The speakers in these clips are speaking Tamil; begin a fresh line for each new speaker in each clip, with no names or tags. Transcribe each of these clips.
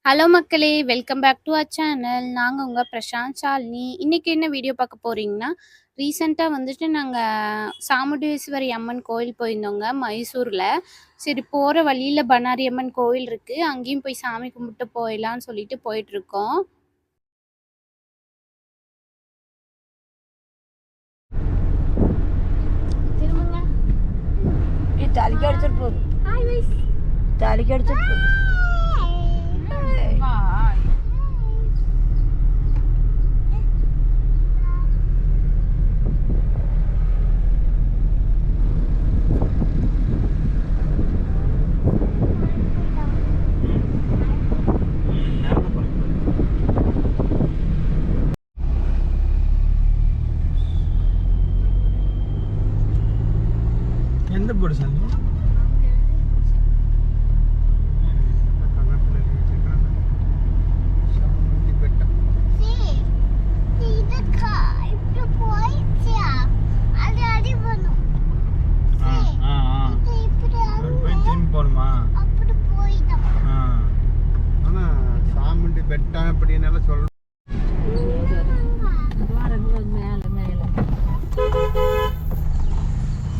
ஹலோ மக்களே! Welcome back to our channel. நாங்க உங்க பிரசாந்த், ஷாலினி. இன்னைக்கு என்ன வீடியோ பார்க்க போறீங்கன்னா, ரீசென்ட்டா வந்துட்டு நாங்க சாமுண்டீஸ்வரி அம்மன் கோயில் போயிருந்தோங்க மைசூர்ல. சரி போற வழியில பண்ணாரி அம்மன் கோவில் இருக்கு. அங்கேயும் போய் சாமி கும்பிட்டு போயிடலான்னு சொல்லிட்டு போயிட்டுருக்கோம். திரும்புங்க.
தலைக்கு அடிச்சிட்டு போகுது.
Hi miss.
தலைக்கு அடிச்சிட்டு போகுது.
எந்த போர்டு சாமி? போகணுமா? ஆனா சாமுண்டி பெட்டம் அப்படின்னு சொல்றோம்.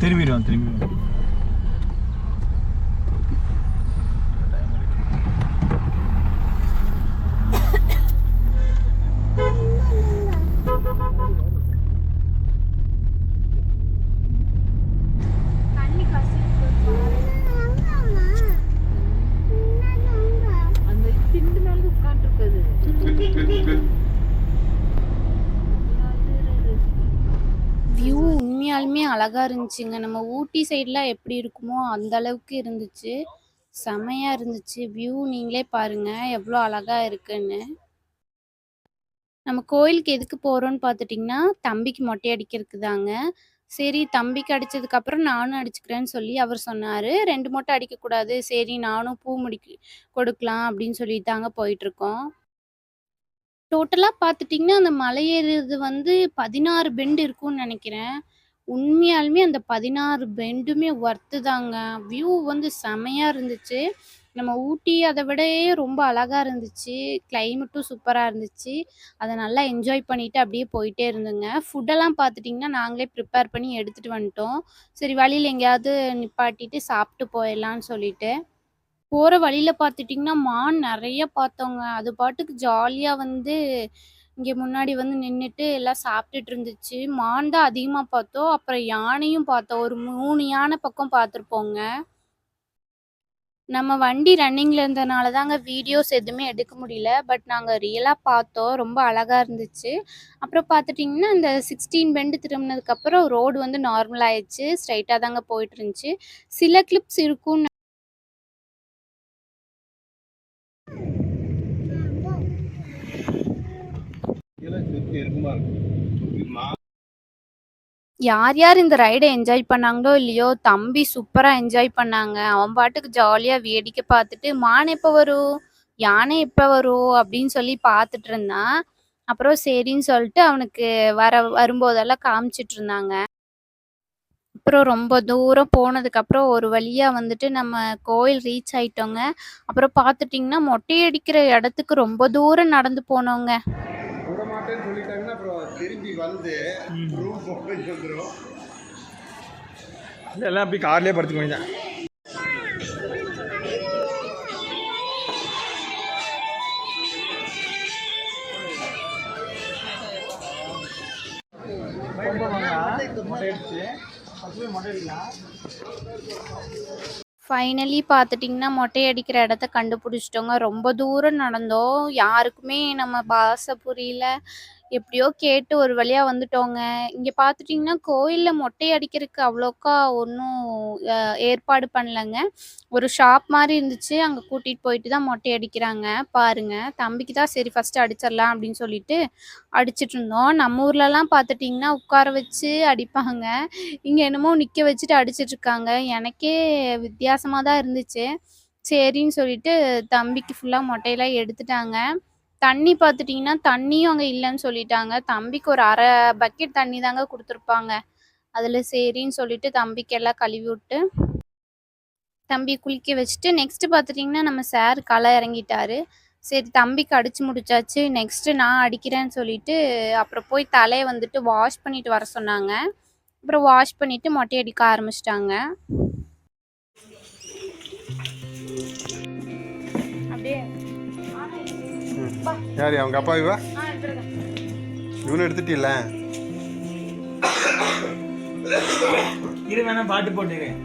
திரும்பிடுவோம் திரும்பிடுவோம்.
வியூ உண்மையாலுமே அழகா இருந்துச்சுங்க. நம்ம ஊட்டி சைட்லாம் எப்படி இருக்குமோ அந்த அளவுக்கு இருந்துச்சு. செமையா இருந்துச்சு. வியூ நீங்களே பாருங்க எவ்வளோ அழகா இருக்குன்னு. நம்ம கோயிலுக்கு எதுக்கு போறோம்னு பார்த்துட்டிங்கன்னா, தம்பிக்கு மொட்டை அடிக்கிறதுக்கு தாங்க. சரி தம்பிக்கு அடிச்சதுக்கப்புறம் நானும் அடிச்சுக்கிறேன்னு சொல்லி அவர் சொன்னாரு. 2 மொட்டை அடிக்கக்கூடாது. சரி நானும் பூ கொடுக்கலாம் அப்படின்னு சொல்லிட்டு தாங்க போயிட்டுருக்கோம். டோட்டலா பார்த்துட்டிங்கன்னா, அந்த மலை ஏறுறது வந்து 16 பெண்ட் இருக்கும்னு நெனைக்கிறேன். உண்மையாலுமே அந்த 16 பெண்டுமே ஒர்த்து தாங்க. வியூ வந்து செமையா இருந்துச்சு. நம்ம ஊட்டி அத விடயே ரொம்ப அழகா இருந்துச்சு. கிளைமேட்டும் சூப்பரா இருந்துச்சு. அத நல்லா என்ஜாய் பண்ணிட்டு அப்படியே போயிட்டே இருந்தோங்க. ஃபுட்டெல்லாம் பார்த்துட்டிங்கன்னா, நாங்களே ப்ரிப்பேர் பண்ணி எடுத்துட்டு வந்துட்டோம். சரி வழியில எங்கேயாவது நிப்பாட்டிட்டு சாப்பிட்டு போயிடலான்னு சொல்லிட்டு. போற வழியில பார்த்துட்டிங்கன்னா, மான் நெறைய பார்த்தோங்க. அது பாட்டுக்கு ஜாலியா வந்து இங்க முன்னாடி வந்து நின்னுட்டு எல்லாம் சாப்பிட்டுட்டு இருந்துச்சு. மான் தான் அதிகமா பார்த்தோம். அப்புறம் யானையும் பார்த்தோம். ஒரு 3 யானை பக்கம் பார்த்துருப்போங்க. நம்ம வண்டி ரன்னிங்ல இருந்தனால தாங்க வீடியோஸ் எதுவுமே எடுக்க முடியல. பட் நாங்க ரியலா பார்த்தோம். ரொம்ப அழகா இருந்துச்சு. அப்புறம் பார்த்துட்டிங்கன்னா, இந்த 16 பெண்ட் திரும்புனதுக்கப்புறம் ரோடு வந்து நார்மல் ஆயிடுச்சு. ஸ்ட்ரைட்டா தாங்க போயிட்டு இருந்துச்சு. சில கிளிப்ஸ் இருக்கும்னு யார் யார் இந்த ரைட என்ஜாய் பண்ணாங்களோ இல்லையோ, தம்பி சூப்பரா என்ஜாய் பண்ணாங்க. அவன் பாட்டுக்கு ஜாலியா வேடிக்கை பார்த்துட்டு, "மான் எப்ப வரும்? யானை எப்ப வரும்?" அப்படின்னு சொல்லி பார்த்துட்டு இருந்தான். அப்புறம் சரின்னு சொல்லிட்டு அவனுக்கு வரும்போதெல்லாம் காமிச்சிட்டு இருந்தாங்க. அப்புறம் ரொம்ப தூரம் போனதுக்கப்புறம் ஒரு வழியா வந்துட்டு நம்ம கோயில் ரீச் ஆயிட்டோங்க. அப்புறம் பார்த்துட்டிங்கன்னா, மொட்டை அடிக்கிற இடத்துக்கு ரொம்ப தூரம் நடந்து போனோங்க.
விடமாட்டேன்னு சொல்லிட்டாங்கன்னா அப்புறம் திரும்பி வந்து ரூம் போட்டு வந்துடும். எல்லாம் அப்படி கார்லேயே படுத்துக்க வேண்டியதான்.
ஃபைனலி பார்த்துட்டிங்கன்னா, மொட்டை அடிக்கிற இடத்த கண்டுபிடிச்சிட்டோங்க. ரொம்ப தூரம் நடந்தோம். யாருக்குமே நம்ம பாஷை புரியல. எப்படியோ கேட்டு ஒரு வழியா வந்துட்டோங்க. இங்க பார்த்துட்டிங்கன்னா, கோயில்ல மொட்டை அடிக்கிறதுக்கு அவ்வளோக்கா ஒண்ணும் அ ஏற்பாடு பண்ணலங்க. ஒரு ஷாப் மாரி இருந்துச்சு. அங்க கூட்டிட்டு போயிட்டு தான் மொட்டை அடிக்கிறாங்க. பாருங்க. தம்பிக்கு தான் சரி ஃபர்ஸ்ட்டு அடிச்சிடலாம் அப்படின்னு சொல்லிட்டு அடிச்சிட்டுருந்தோம். நம்ம ஊர்லலாம் பார்த்துட்டிங்கன்னா, உட்கார வச்சு அடிப்பாங்க. இங்க என்னமோ நிக்க வச்சுட்டு அடிச்சிட்டுருக்காங்க. எனக்கே வித்தியாசமா தான் இருந்துச்சு. சரின்னு சொல்லிட்டு தம்பிக்கு ஃபுல்லா மொட்டையெல்லாம் எடுத்துட்டாங்க. தண்ணி பார்த்துட்டிங்கன்னா, தண்ணியும் அங்க இல்லன்னு சொல்லிட்டாங்க. தம்பிக்கு ஒரு 1/2 பக்கெட் தண்ணி தாங்க குடுத்துருப்பாங்க. அதுல சரின்னு சொல்லிட்டு தம்பிக்கு எல்லாம் கழுவி விட்டு, தம்பிய குளிக்க வச்சுட்டு, நெக்ஸ்ட்டு பார்த்துட்டிங்கன்னா, நம்ம சார் கள இறங்கிட்டாரு. சரி தம்பிக்கு அடிச்சு முடிச்சாச்சு. நெக்ஸ்ட்டு நான் அடிக்கிறேன்னு சொல்லிட்டு, அப்புறம் போய் தலைய வந்துட்டு வாஷ் பண்ணிட்டு வர சொன்னாங்க. அப்புறம் வாஷ் பண்ணிட்டு மொட்டை அடிக்க ஆரம்பிச்சுட்டாங்க. அப்படியே
யார் அவங்க அப்பா இவ இவனு எடுத்துட்டீல்ல?
இரு வேணா பாட்டு போட்டுக்கிறேன்.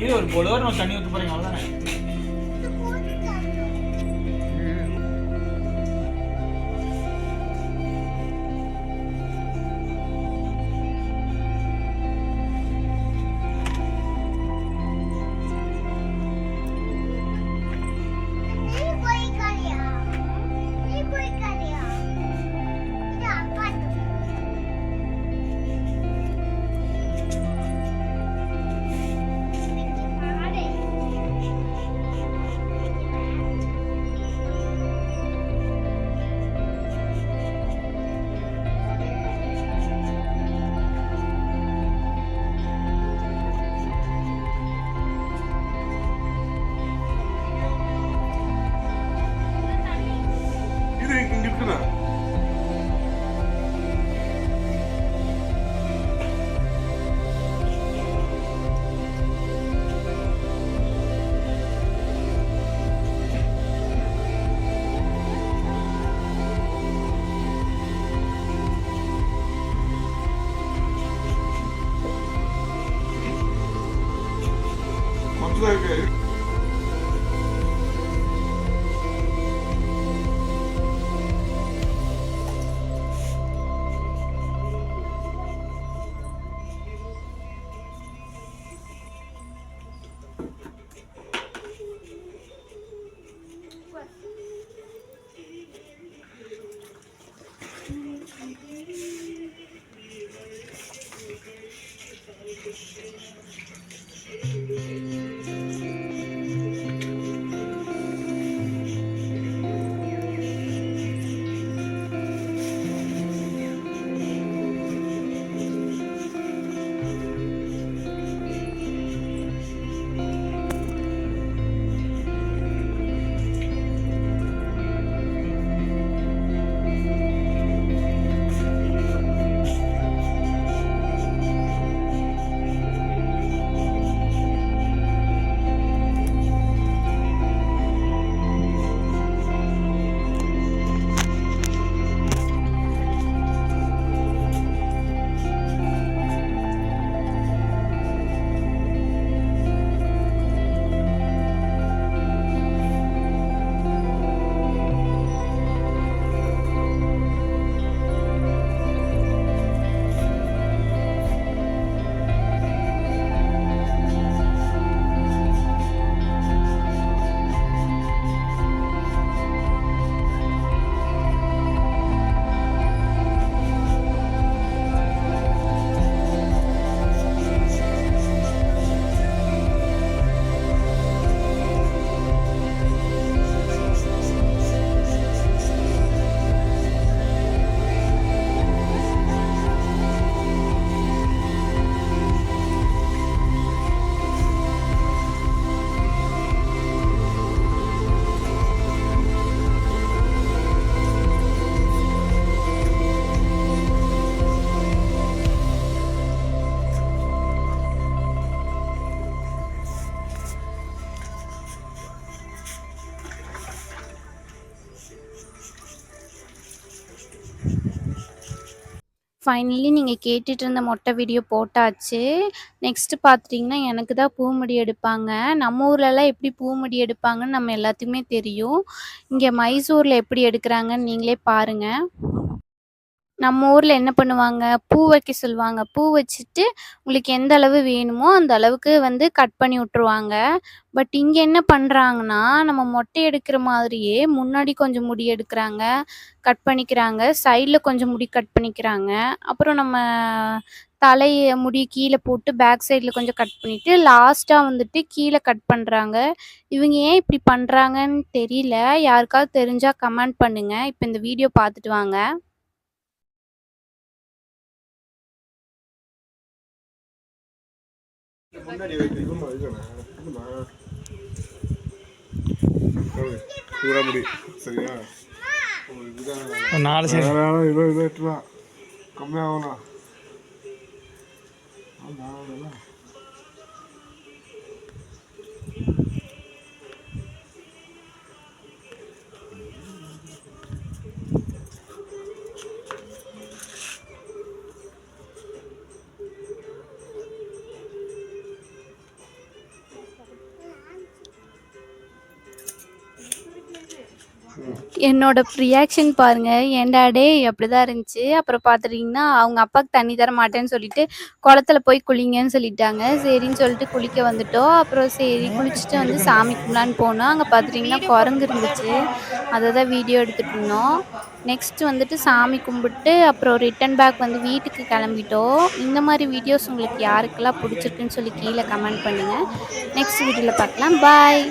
இது ஒரு பொழுது நம்ம தண்ணி ஊற்ற போறீங்க அவ்வளோதானே.
இது இங்க இருக்குண்ணா. மட்டும்தான் இருக்கு.
ஃபைனலி நீங்கள் கேட்டுட்டு இருந்த மொட்டை வீடியோ போட்டாச்சு. நெக்ஸ்ட்டு பார்த்துட்டிங்கன்னா எனக்கு தான் பூ முடி எடுப்பாங்க. நம்ம ஊர்லலாம் எப்படி பூ முடி எடுப்பாங்கன்னு நம்ம எல்லாத்துக்குமே தெரியும். இங்கே மைசூரில் எப்படி எடுக்கிறாங்கன்னு நீங்களே பாருங்கள். நம்ம ஊர்ல என்ன பண்ணுவாங்க, பூ வைக்க சொல்லுவாங்க. பூ வச்சுட்டு உங்களுக்கு எந்த அளவு வேணுமோ அந்த அளவுக்கு வந்து கட் பண்ணி விட்டுருவாங்க. பட் இங்க என்ன பண்றாங்கன்னா, நம்ம மொட்டை எடுக்கிற மாதிரியே முன்னாடி கொஞ்சம் முடி எடுக்குறாங்க, கட் பண்ணிக்கிறாங்க. சைடுல கொஞ்சம் முடி கட் பண்ணிக்கிறாங்க. அப்புறம் நம்ம முடி கீழ போட்டு பேக் சைடுல கொஞ்சம் கட் பண்ணிட்டு, லாஸ்ட்டா வந்துட்டு கீழ கட் பண்றாங்க. இவங்க ஏன் இப்படி பண்றாங்கன்னு தெரியல. யாருக்காவது தெரிஞ்சா கமெண்ட் பண்ணுங்க. இப்ப இந்த வீடியோ பார்த்துட்டு வாங்க.
முன்னாடி வைக்க
பூரா முடி சரியா
ஒரு 4 சைடு
இவ்வளோ எட்டுலாம் கம்மியாகணும்
என்னோட ரியாக்ஷன் பாருங்க. ஏன்டா டேய் அப்படிதான் இருந்துச்சு. அப்புறம் பார்த்துட்டிங்கன்னா அவங்க அப்பாவுக்கு தண்ணி தர மாட்டேன்னு சொல்லிட்டு குளத்துல போய் குளிங்கன்னு சொல்லிட்டாங்க. சரின்னு சொல்லிட்டு குளிக்க வந்துட்டோம். அப்புறம் சரி குளிச்சுட்டு வந்து சாமி கும்பிடலான்னு போனோம். அங்கே பார்த்துட்டிங்கன்னா குரங்கு இருந்துச்சு. அதை தான் வீடியோ எடுத்துகிட்டு இருந்தோம். நெக்ஸ்ட் வந்துட்டு சாமி கும்பிட்டு அப்புறம் ரிட்டன் பேக் வந்து வீட்டுக்கு கிளம்பிட்டோம். இந்த மாதிரி வீடியோஸ் உங்களுக்கு யாருக்கெல்லாம் பிடிச்சிருக்குன்னு சொல்லி கீழே கமெண்ட் பண்ணுங்கள். நெக்ஸ்ட் வீடியோவில் பார்க்கலாம். பாய்.